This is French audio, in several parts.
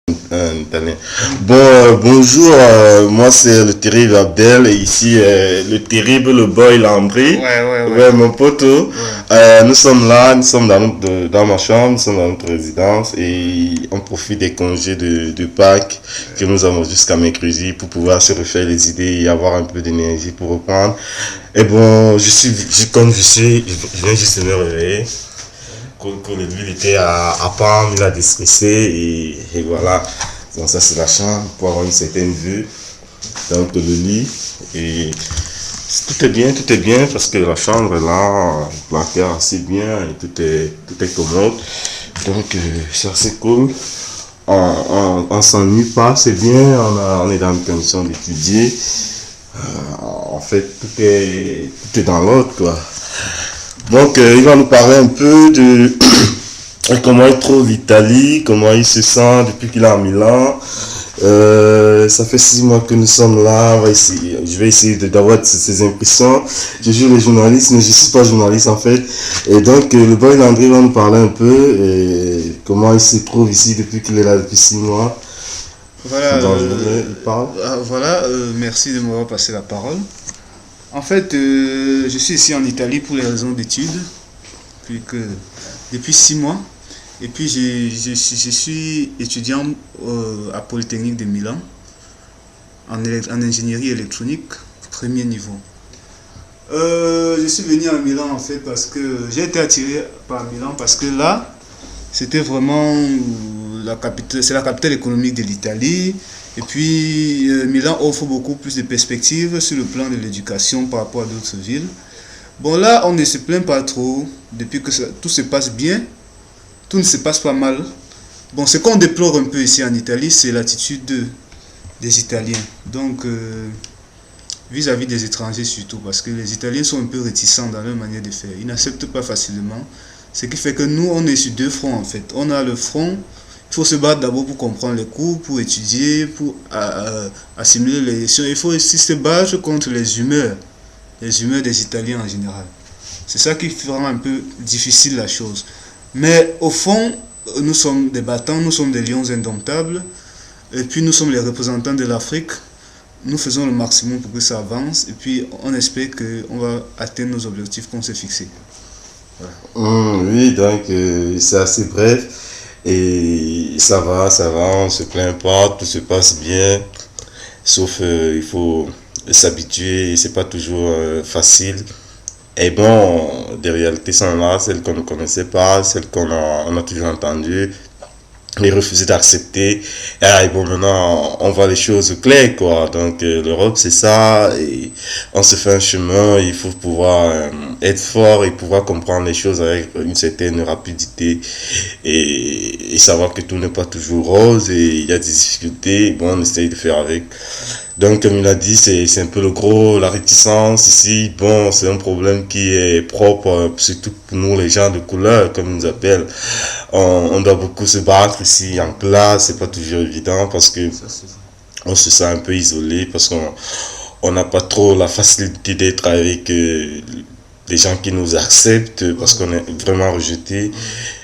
Un Italien. Bon, bonjour, moi c'est le terrible Abdel et ici le terrible le boy Landry. Ouais. Ouais, mon poteau. Ouais. Nous sommes là, nous sommes dans ma chambre, nous sommes dans notre résidence et on profite des congés de Pâques que nous avons jusqu'à mercredi pour pouvoir se refaire les idées et avoir un peu d'énergie pour reprendre. Et bon, comme je viens juste de me réveiller. Que l'huile était à pendre, il a déstressé et voilà. Donc ça c'est la chambre pour avoir une certaine vue. Donc le lit et tout est bien parce que la chambre est là, plantée assez bien et tout est commode. Donc c'est assez cool. On s'ennuie pas, c'est bien, on est dans une condition d'étudier. En fait tout est dans l'ordre quoi. Donc, il va nous parler un peu de comment il trouve l'Italie, comment il se sent depuis qu'il est à Milan. Ça fait 6 mois que nous sommes là. Je vais essayer d'avoir ses impressions. Je joue le journaliste, mais je ne suis pas journaliste en fait. Et donc, le boy Landry va nous parler un peu comment il se trouve ici depuis qu'il est là depuis 6 mois. Voilà, Il parle. merci de m'avoir passé la parole. En fait, je suis ici en Italie pour les raisons d'études, depuis 6 mois. Et puis, je suis étudiant à Polytechnique de Milan, en ingénierie électronique, premier niveau. Je suis venu à Milan en fait parce que j'ai été attiré par Milan parce que là, c'était vraiment la capitale, c'est la capitale économique de l'Italie. Et puis, Milan offre beaucoup plus de perspectives sur le plan de l'éducation par rapport à d'autres villes. Bon, là, on ne se plaint pas trop. Depuis que tout se passe bien, tout ne se passe pas mal. Bon, ce qu'on déplore un peu ici en Italie, c'est l'attitude des Italiens. Donc, vis-à-vis des étrangers surtout, parce que les Italiens sont un peu réticents dans leur manière de faire. Ils n'acceptent pas facilement. Ce qui fait que nous, on est sur deux fronts en fait. On a le front. Il faut se battre d'abord pour comprendre les cours, pour étudier, pour assimiler les leçons. Il faut aussi se battre contre les humeurs des Italiens en général. C'est ça qui rend un peu difficile la chose. Mais au fond, nous sommes des battants, nous sommes des lions indomptables. Et puis nous sommes les représentants de l'Afrique. Nous faisons le maximum pour que ça avance. Et puis on espère qu'on va atteindre nos objectifs qu'on s'est fixés. Oui, donc c'est assez bref. Et ça va, on se plaint pas, tout se passe bien. Sauf il faut s'habituer, et c'est pas toujours facile. Et bon, des réalités sont là, celles qu'on ne connaissait pas, celles on a toujours entendues, les refuser d'accepter. Et bon, maintenant, on voit les choses claires, quoi. Donc, l'Europe, c'est ça. Et on se fait un chemin. Il faut pouvoir être fort et pouvoir comprendre les choses avec une certaine rapidité et savoir que tout n'est pas toujours rose et il y a des difficultés. Bon, on essaye de faire avec. Donc, comme il a dit, c'est un peu la réticence ici. Bon, c'est un problème qui est propre, surtout pour nous, les gens de couleur, comme ils nous appellent. On doit beaucoup se battre ici en classe, c'est pas toujours évident parce que on se sent un peu isolé, parce qu'on n'a pas trop la facilité d'être avec des gens qui nous acceptent, parce qu'on est vraiment rejeté.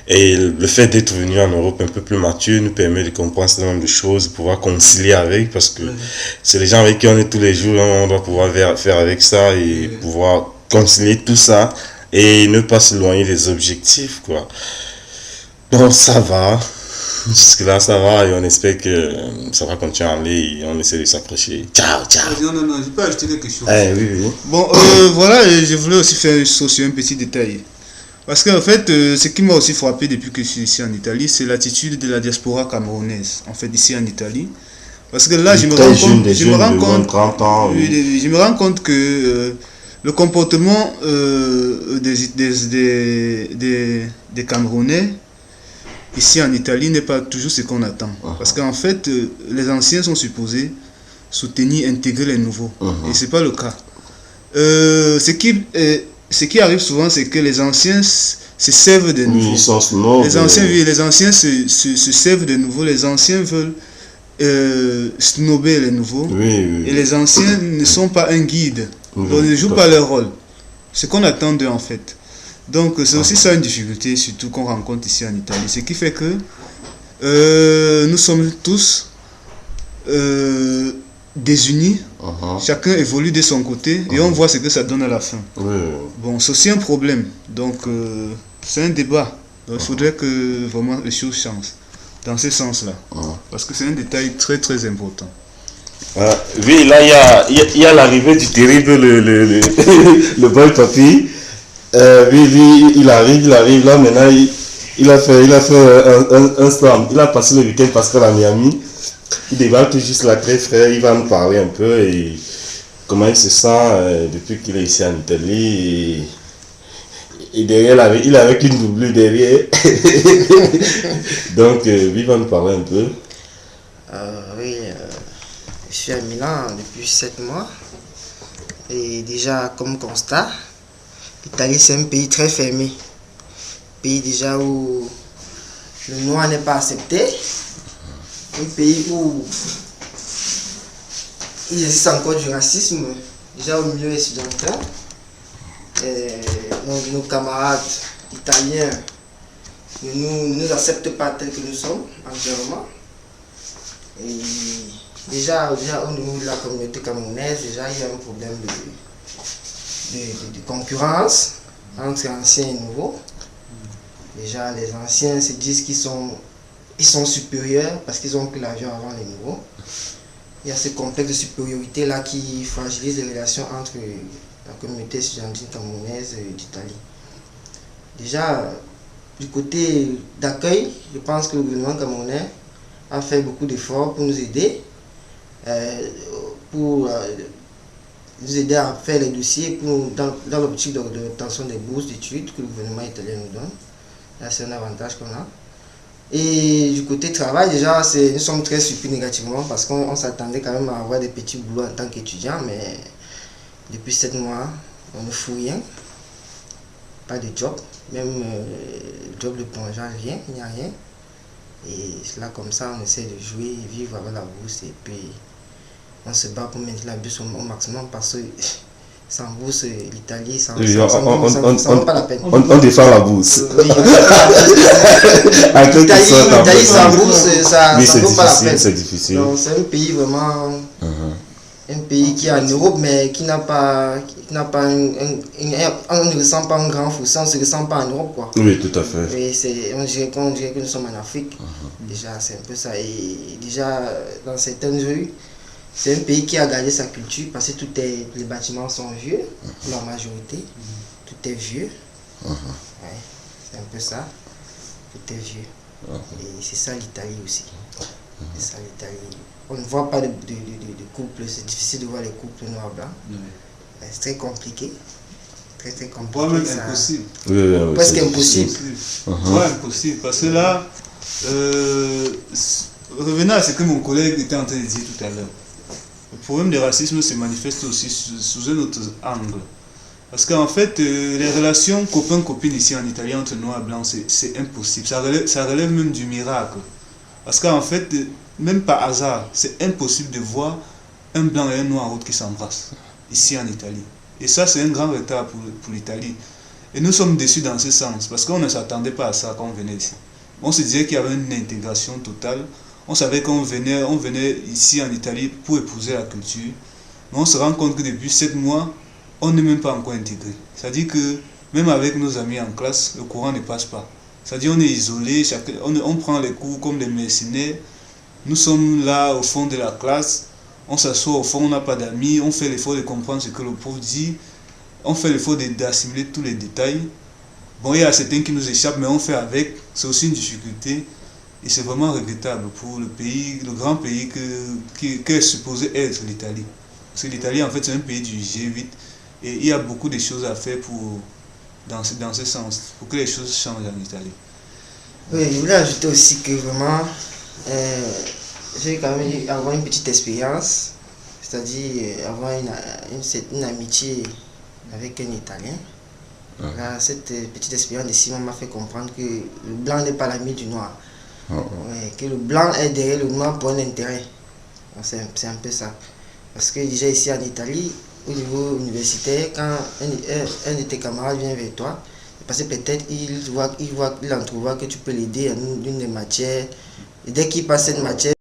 Et le fait d'être venu en Europe un peu plus mature nous permet de comprendre ce nombre de choses, de pouvoir concilier avec, parce que c'est les gens avec qui on est tous les jours, on doit pouvoir faire avec ça et pouvoir concilier tout ça et ne pas s'éloigner des objectifs, quoi. Donc ça va, jusque-là ça va et on espère que ça va continuer à aller et on essaie de s'accrocher. Ciao, ciao. Non, je peux ajouter quelque chose. Oui. Bon, voilà, je voulais aussi faire sur un petit détail. Parce qu'en fait, ce qui m'a aussi frappé depuis que je suis ici en Italie, c'est l'attitude de la diaspora camerounaise, en fait, ici en Italie. Parce que là, je me rends compte que le comportement des Camerounais ici en Italie n'est pas toujours ce qu'on attend. Parce qu'en fait, les anciens sont supposés soutenir, intégrer les nouveaux. Et ce n'est pas le cas. Ce qui arrive souvent, c'est que les anciens se servent de nouveaux. Les anciens se servent de nouveaux. Les anciens veulent snobber les nouveaux. Et les anciens ne sont pas un guide. Donc ils ne jouent pas leur rôle. Ce qu'on attend d'eux en fait. Donc c'est aussi ça une difficulté, surtout qu'on rencontre ici en Italie. Ce qui fait que Nous sommes tous désunis. Chacun évolue de son côté et on voit ce que ça donne à la fin. Bon, c'est aussi un problème. Donc, c'est un débat. Donc, il faudrait que vraiment les choses changent dans ce sens-là. Parce que c'est un détail très très important. Oui, là, il y a l'arrivée du terrible, le boy papy. Oui, il arrive là, maintenant, il a fait un slam. Il a passé le week-end Pascal à Miami. Il débarque juste là, très frais, il va nous parler un peu et comment il se sent depuis qu'il est ici en Italie. Et derrière, il est avec une doublure derrière. Donc, il va nous parler un peu. Oui, je suis à Milan depuis 7 mois. Et déjà, comme constat, l'Italie, c'est un pays très fermé. Pays déjà où le noir n'est pas accepté. Un pays où il existe encore du racisme, déjà au milieu étudiantin. Nos camarades italiens ne nous acceptent pas tels que nous sommes entièrement. Et déjà au niveau de la communauté camerounaise, déjà il y a un problème de concurrence entre anciens et nouveaux. Déjà les anciens se disent qu'ils sont supérieurs parce qu'ils ont pris l'avion avant les nouveaux. Il y a ce complexe de supériorité là qui fragilise les relations entre la communauté étudiantine camerounaise d'Italie. Déjà, du côté d'accueil, je pense que le gouvernement camerounais a fait beaucoup d'efforts pour nous aider, à faire les dossiers dans l'optique de l'obtention des bourses d'études que le gouvernement italien nous donne. Là, c'est un avantage qu'on a. Et du côté travail, déjà, nous sommes très surpris négativement parce qu'on s'attendait quand même à avoir des petits boulots en tant qu'étudiant, mais depuis 7 mois, on ne fout rien. Pas de job, même job de plongeur, rien, il n'y a rien. Et là, comme ça, on essaie de jouer, vivre avec la bourse et puis on se bat pour maintenir la bourse au maximum parce que sans bourse, l'Italie, ça ne vaut pas la peine. On défend la bourse. L'Italie sans bourse, ça ne vaut pas la peine. C'est difficile. C'est un pays vraiment... Un pays qui est en Europe, mais qui n'a pas on ne ressent pas un grand fossé, on ne se ressent pas en Europe, quoi. Oui, tout à fait. Et on dirait que nous sommes en Afrique. Déjà, c'est un peu ça. Et déjà, dans certaines rues, c'est un pays qui a gardé sa culture parce que les bâtiments sont vieux, pour la majorité. Tout est vieux. Ouais, c'est un peu ça. Tout est vieux. Et c'est ça l'Italie aussi. C'est ça l'Italie. On ne voit pas de couple, c'est difficile de voir les couples noirs-blancs. C'est très compliqué. Très compliqué. Ouais, même impossible. Presque impossible. Ouais, impossible. Parce que là, revenant à ce que mon collègue était en train de dire tout à l'heure, le problème du racisme se manifeste aussi sous un autre angle. Parce qu'en fait, les relations copain-copine ici en Italie entre noirs et blancs, c'est impossible. Ça relève même du miracle. Parce qu'en fait, même par hasard, c'est impossible de voir un blanc et un noir autre qui s'embrassent ici en Italie. Et ça, c'est un grand retard pour l'Italie. Et nous sommes déçus dans ce sens, parce qu'on ne s'attendait pas à ça quand on venait ici. On se disait qu'il y avait une intégration totale. On savait qu'on venait ici en Italie pour épouser la culture. Mais on se rend compte que depuis 7 mois, on n'est même pas encore intégré. C'est-à-dire que même avec nos amis en classe, le courant ne passe pas. C'est-à-dire qu'on est isolé, on prend les cours comme des mercenaires. Nous sommes là au fond de la classe, on s'assoit au fond, on n'a pas d'amis, on fait l'effort de comprendre ce que le prof dit, on fait l'effort d'assimiler tous les détails. Bon, il y a certains qui nous échappent, mais on fait avec, c'est aussi une difficulté. Et c'est vraiment regrettable pour le pays, le grand pays qu'est supposé être l'Italie. Parce que l'Italie, en fait, c'est un pays du G8 et il y a beaucoup de choses à faire dans ce sens, pour que les choses changent en Italie. Oui, je voulais ajouter aussi que vraiment, j'ai quand même avoir une petite expérience, c'est-à-dire avoir une amitié avec un Italien. Là, cette petite expérience de 6 mois m'a fait comprendre que le blanc n'est pas l'ami du noir. Ouais, que le blanc est derrière le noir pour un intérêt. C'est un peu ça. Parce que déjà ici en Italie, au niveau universitaire, quand un de tes camarades vient vers toi, parce que peut-être il entrevoit que tu peux l'aider à une des matières Et dès qu'il passe une matière,